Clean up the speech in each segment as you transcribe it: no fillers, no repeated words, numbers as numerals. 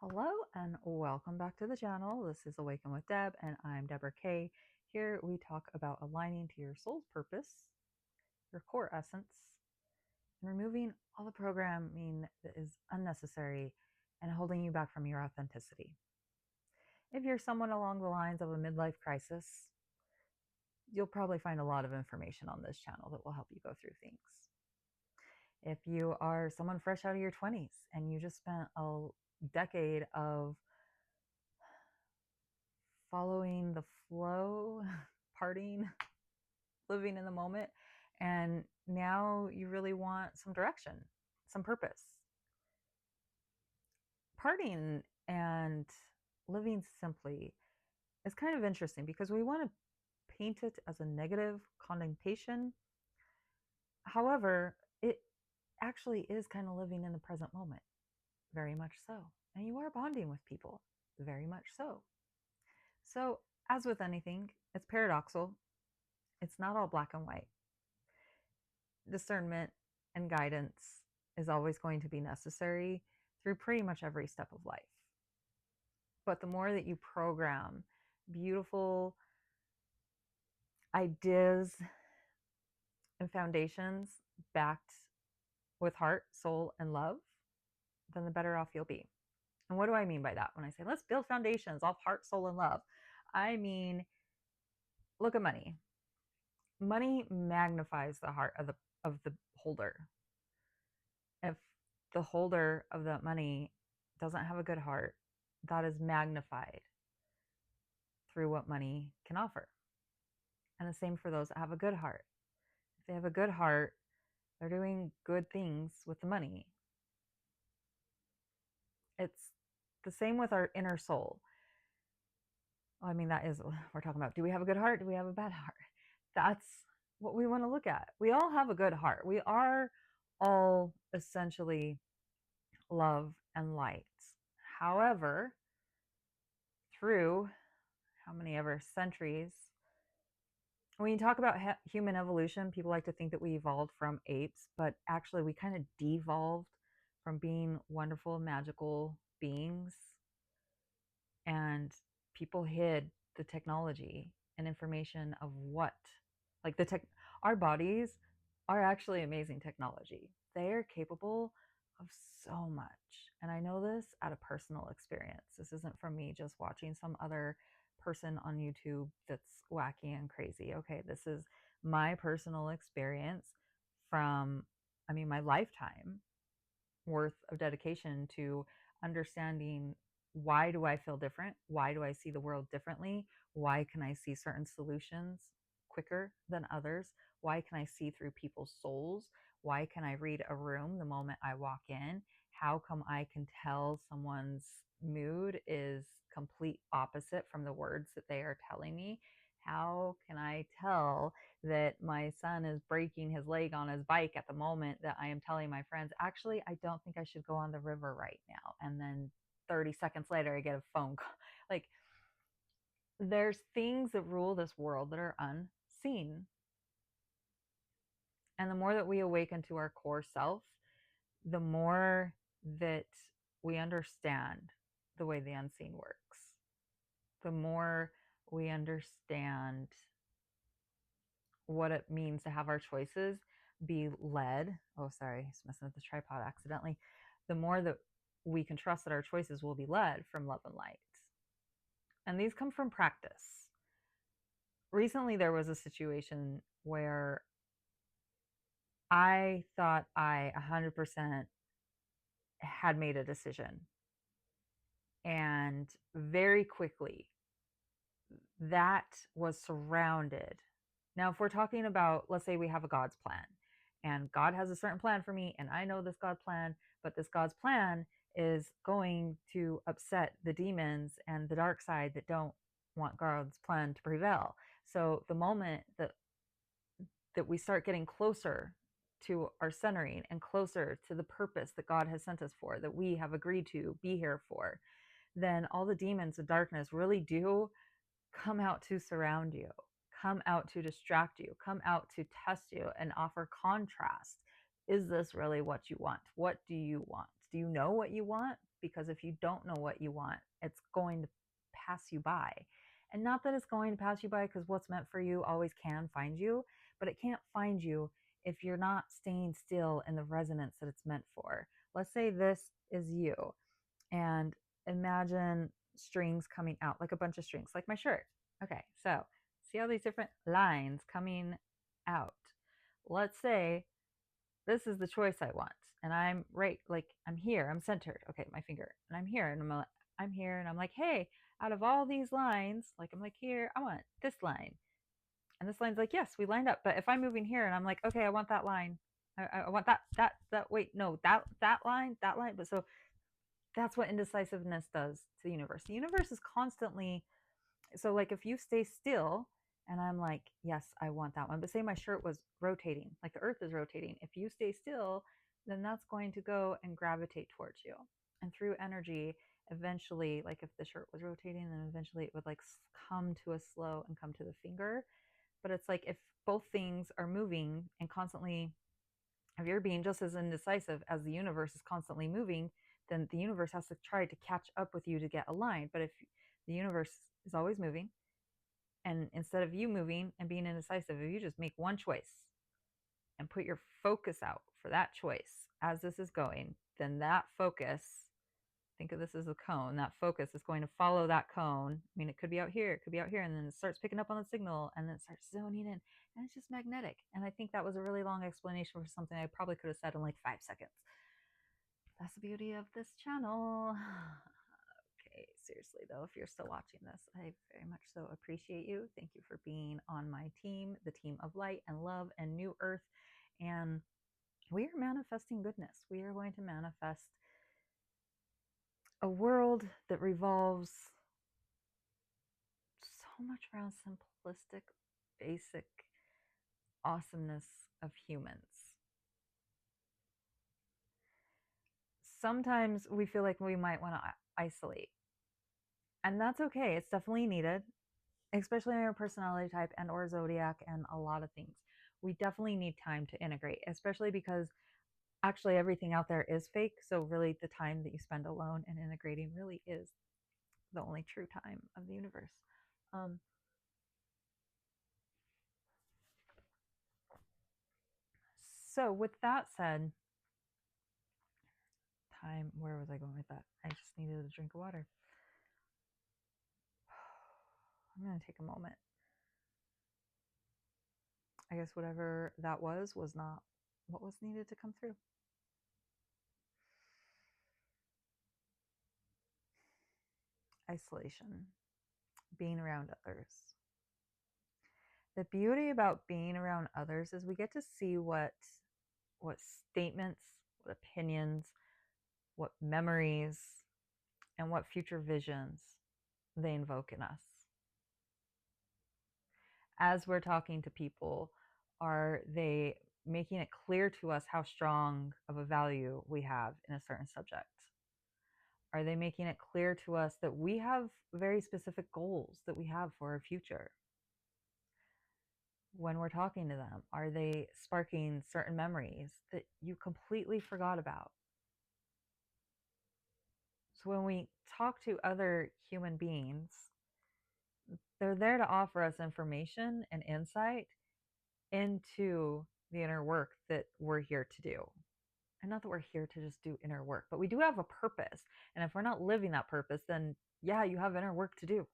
Hello and welcome back to the channel. This is Awaken with Debb and I'm Deborah Kaye. Here we talk about aligning to your soul's purpose, your core essence, and removing all the programming that is unnecessary and holding you back from your authenticity. If you're someone along the lines of a midlife crisis, you'll probably find a lot of information on this channel that will help you go through things. If you are someone fresh out of your 20s and you just spent a decade of following the flow, partying, living in the moment, and now you really want some direction, some purpose. Partying and living simply is kind of interesting because we want to paint it as a negative connotation. However, it actually is kind of living in the present moment, very much so. And you are bonding with people, very much so. So, as with anything, it's paradoxical. It's not all black and white. Discernment and guidance is always going to be necessary through pretty much every step of life. But the more that you program beautiful ideas and foundations backed with heart, soul, and love, then the better off you'll be. And what do I mean by that? When I say let's build foundations off heart, soul, and love, I mean, look at money. Money magnifies the heart of the holder. If the holder of that money doesn't have a good heart, that is magnified through what money can offer. And the same for those that have a good heart. If they have a good heart, they're doing good things with the money. It's the same with our inner soul. Well, I mean, that is what we're talking about. Do we have a good heart? Do we have a bad heart? That's what we want to look at. We all have a good heart. We are all essentially love and light. However, through how many ever centuries, when you talk about human evolution, people like to think that we evolved from apes, but actually we kind of devolved from being wonderful, magical beings. And people hid the technology and information of what, like our bodies are actually amazing technology. They are capable of so much. And I know this out of personal experience. This isn't from me just watching some other person on YouTube that's wacky and crazy. Okay, this is my personal experience from, my lifetime worth of dedication to understanding why do I feel different? Why do I see the world differently? Why can I see certain solutions quicker than others? Why can I see through people's souls? Why can I read a room the moment I walk in? How come I can tell someone's mood is complete opposite from the words that they are telling me? How can I tell that my son is breaking his leg on his bike at the moment that I am telling my friends, actually, I don't think I should go on the river right now? And then 30 seconds later, I get a phone call. Like, there's things that rule this world that are unseen. And the more that we awaken to our core self, the more that we understand the way the unseen works, the more we understand what it means to have our choices be led. Oh, sorry, I was messing with the tripod accidentally. The more that we can trust that our choices will be led from love and light. And these come from practice. Recently, there was a situation where I thought I 100% had made a decision. And very quickly, that was surrounded. Now, if we're talking about, let's say we have a God's plan, and God has a certain plan for me, and I know this God's plan, but this God's plan is going to upset the demons and the dark side that don't want God's plan to prevail. So the moment that we start getting closer to our centering and closer to the purpose that God has sent us for, that we have agreed to be here for, then all the demons of darkness really do come out to surround you, come out to distract you, come out to test you and offer contrast Is this really what you want? What do you want? Do you know what you want? Because if you don't know what you want, it's going to pass you by. And not that it's going to pass you by, because what's meant for you always can find you, but it can't find you if you're not staying still in the resonance that it's meant for. Let's say this is you, and imagine strings coming out, like a bunch of strings, like my shirt. Okay, so see all these different lines coming out. Let's say this is the choice I want, and I'm right, like I'm here, I'm centered. Okay, my finger, and I'm here, and I'm here, and I'm like, hey, out of all these lines, like I'm like here, I want this line, and this line's like, yes, we lined up. But if I'm moving here, and I'm like, okay, I want that line, I want that. Wait, no, that line, that line. But so that's what indecisiveness does to the universe. The universe is constantly, so like if you stay still and I'm like, yes, I want that one, but say my shirt was rotating, like the earth is rotating, if you stay still, then that's going to go and gravitate towards you. And through energy, eventually, like if the shirt was rotating, then eventually it would like come to a slow and come to the finger. But it's like if both things are moving and constantly, if you're being just as indecisive as the universe is constantly moving, then the universe has to try to catch up with you to get aligned. But if the universe is always moving, and instead of you moving and being indecisive, if you just make one choice and put your focus out for that choice as this is going, then that focus, think of this as a cone, that focus is going to follow that cone. I mean, it could be out here, it could be out here, and then it starts picking up on the signal, and then it starts zoning in, and it's just magnetic. And I think that was a really long explanation for something I probably could have said in like 5 seconds. That's the beauty of this channel. Okay, seriously though, if you're still watching this, I very much so appreciate you. Thank you for being on my team, the team of light and love and new earth. And we are manifesting goodness. We are going to manifest a world that revolves so much around simplistic, basic awesomeness of humans. Sometimes we feel like we might want to isolate, and that's okay. It's definitely needed, especially in our personality type and or zodiac and a lot of things. We definitely need time to integrate, especially because actually everything out there is fake. So really the time that you spend alone and integrating really is the only true time of the universe. So with that said, time, where was I going with that? I just needed a drink of water. I'm going to take a moment. I guess whatever that was not what was needed to come through. Isolation, being around others. The beauty about being around others is we get to see what statements, what opinions, what memories, and what future visions they invoke in us. As we're talking to people, are they making it clear to us how strong of a value we have in a certain subject? Are they making it clear to us that we have very specific goals that we have for our future? When we're talking to them, are they sparking certain memories that you completely forgot about? So when we talk to other human beings, they're there to offer us information and insight into the inner work that we're here to do. And not that we're here to just do inner work, but we do have a purpose. And if we're not living that purpose, then yeah, you have inner work to do.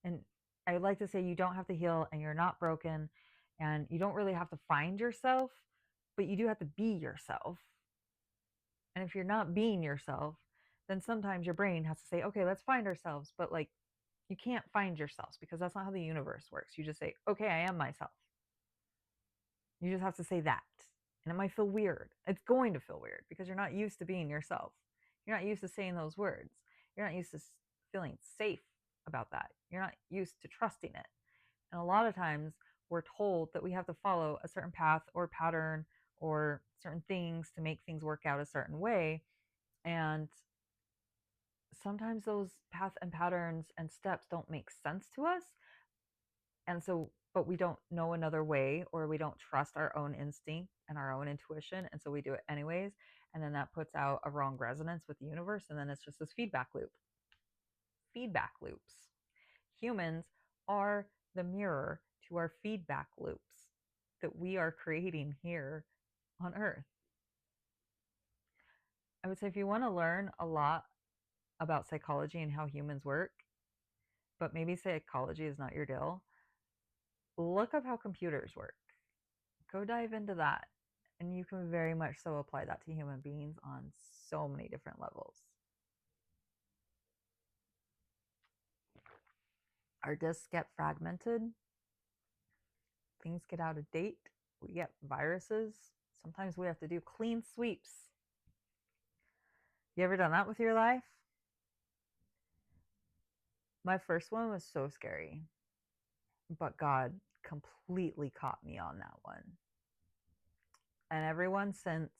And I would like to say you don't have to heal, and you're not broken, and you don't really have to find yourself, but you do have to be yourself. And if you're not being yourself, then sometimes your brain has to say, okay, let's find ourselves. But like, you can't find yourselves, because that's not how the universe works. You just say, okay, I am myself. You just have to say that. And it might feel weird. It's going to feel weird because you're not used to being yourself. You're not used to saying those words. You're not used to feeling safe about that. You're not used to trusting it. And a lot of times we're told that we have to follow a certain path or pattern or certain things to make things work out a certain way. And sometimes those paths and patterns and steps don't make sense to us. And so but we don't know another way, or we don't trust our own instinct and our own intuition, and so we do it anyways, and then that puts out a wrong resonance with the universe, and then it's just this feedback loop. Feedback loops. Humans are the mirror to our feedback loops that we are creating here on Earth. I would say if you want to learn a lot about psychology and how humans work, but maybe psychology is not your deal, look up how computers work. Go dive into that. And you can very much so apply that to human beings on so many different levels. Our discs get fragmented. Things get out of date. We get viruses. Sometimes we have to do clean sweeps. You ever done that with your life? My first one was so scary, but God completely caught me on that one. And everyone since,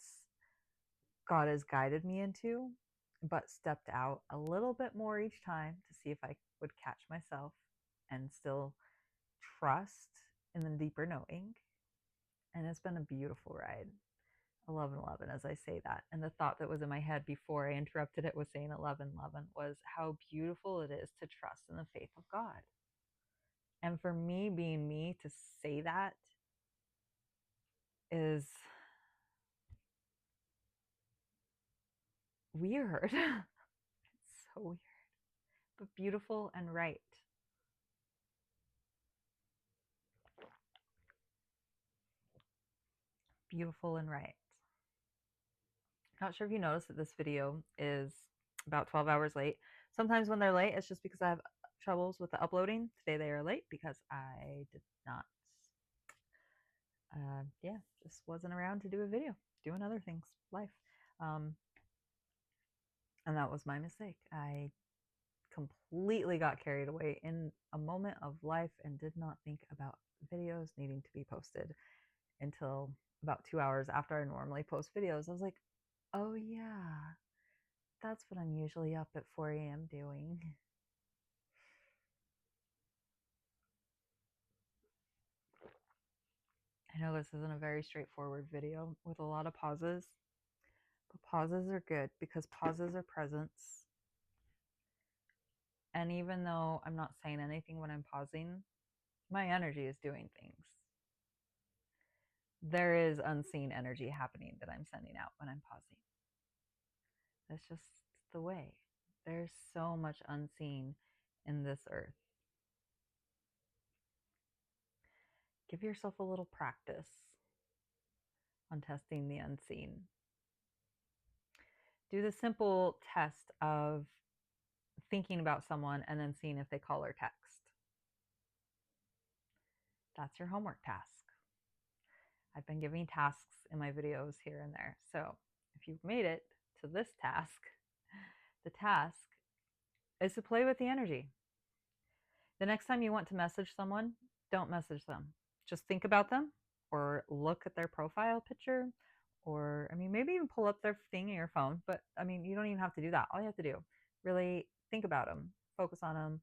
God has guided me into, but stepped out a little bit more each time to see if I would catch myself and still trust in the deeper knowing. And it's been a beautiful ride. 1111 as I say that. And the thought that was in my head before I interrupted it was saying 1111 was how beautiful it is to trust in the faith of God. And for me, being me, to say that is weird. It's so weird, but beautiful and right. Beautiful and right. Not sure if you noticed that this video is about 12 hours late. Sometimes when they're late, it's just because I have troubles with the uploading. Today they are late because I did not, just wasn't around to do a video, doing other things, life. And that was my mistake. I completely got carried away in a moment of life and did not think about videos needing to be posted until about 2 hours after I normally post videos. I was like, oh yeah, that's what I'm usually up at 4 a.m. doing. I know this isn't a very straightforward video with a lot of pauses, but pauses are good because pauses are presence. And even though I'm not saying anything when I'm pausing, my energy is doing things. There is unseen energy happening that I'm sending out when I'm pausing. That's just the way. There's so much unseen in this earth. Give yourself a little practice on testing the unseen. Do the simple test of thinking about someone and then seeing if they call or text. That's your homework task. I've been giving tasks in my videos here and there. So if you've made it to this task, the task is to play with the energy. The next time you want to message someone, don't message them. Just think about them or look at their profile picture, or maybe even pull up their thing in your phone. But you don't even have to do that. All you have to do, really think about them, focus on them.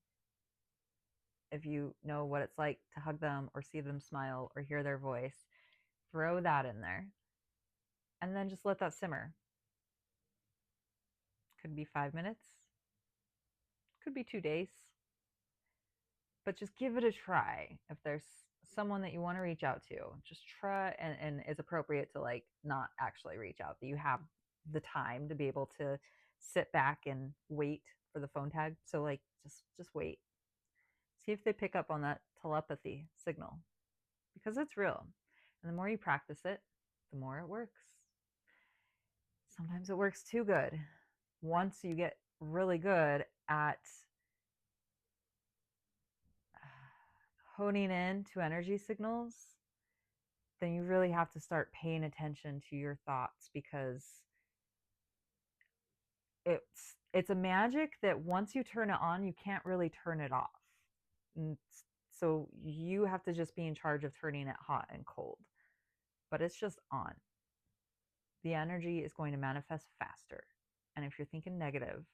If you know what it's like to hug them or see them smile or hear their voice, throw that in there and then just let that simmer. Could be 5 minutes, could be 2 days, but just give it a try. If there's someone that you want to reach out to, just try, and it's appropriate to not actually reach out, that you have the time to be able to sit back and wait for the phone tag. So just wait. See if they pick up on that telepathy signal, because it's real. And the more you practice it, the more it works. Sometimes it works too good. Once you get really good at honing in to energy signals, then you really have to start paying attention to your thoughts, because it's a magic that once you turn it on, you can't really turn it off. And so you have to just be in charge of turning it hot and cold. But it's just on. The energy is going to manifest faster. And if you're thinking negative,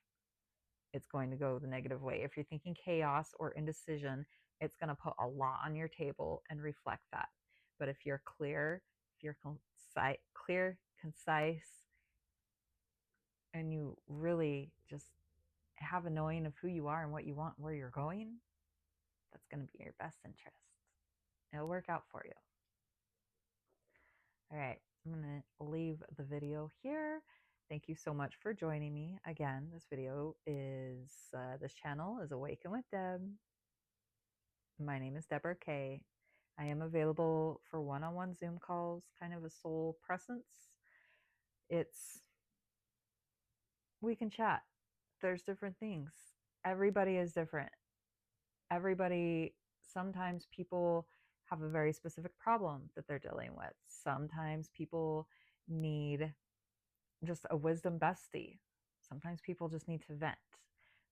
it's going to go the negative way. If you're thinking chaos or indecision, it's going to put a lot on your table and reflect that. But if you're clear, if you're concise, and you really just have a knowing of who you are and what you want, where you're going, that's going to be your best interest. It'll work out for you. All right, I'm going to leave the video here. Thank you so much for joining me. Again, this channel is Awaken with Debb. My name is Deborah Kaye. I am available for one-on-one Zoom calls, kind of a soul presence. We can chat. There's different things. Everybody is different. Sometimes people have a very specific problem that they're dealing with. Sometimes people need just a wisdom bestie. Sometimes people just need to vent.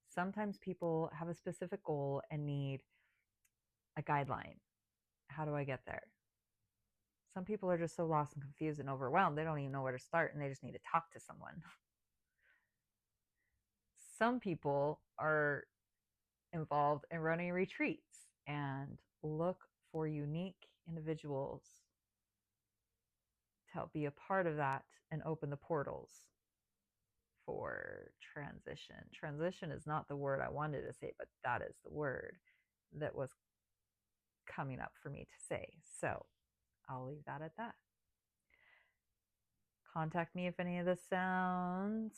Sometimes people have a specific goal and need a guideline. How do I get there? Some people are just so lost and confused and overwhelmed, they don't even know where to start, and they just need to talk to someone. Some people are involved in running retreats and look for unique individuals to help be a part of that and open the portals for transition. Transition is not the word I wanted to say, but that is the word that was coming up for me to say. So I'll leave that at that. Contact me if any of this sounds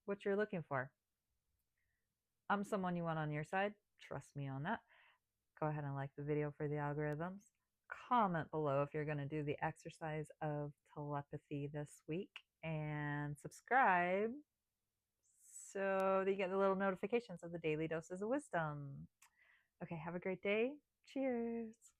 what you're looking for. I'm someone you want on your side. Trust me on that. Go ahead and like the video for the algorithms. Comment below if you're going to do the exercise of telepathy this week, and subscribe so that you get the little notifications of the daily doses of wisdom. Okay, have a great day. Cheers.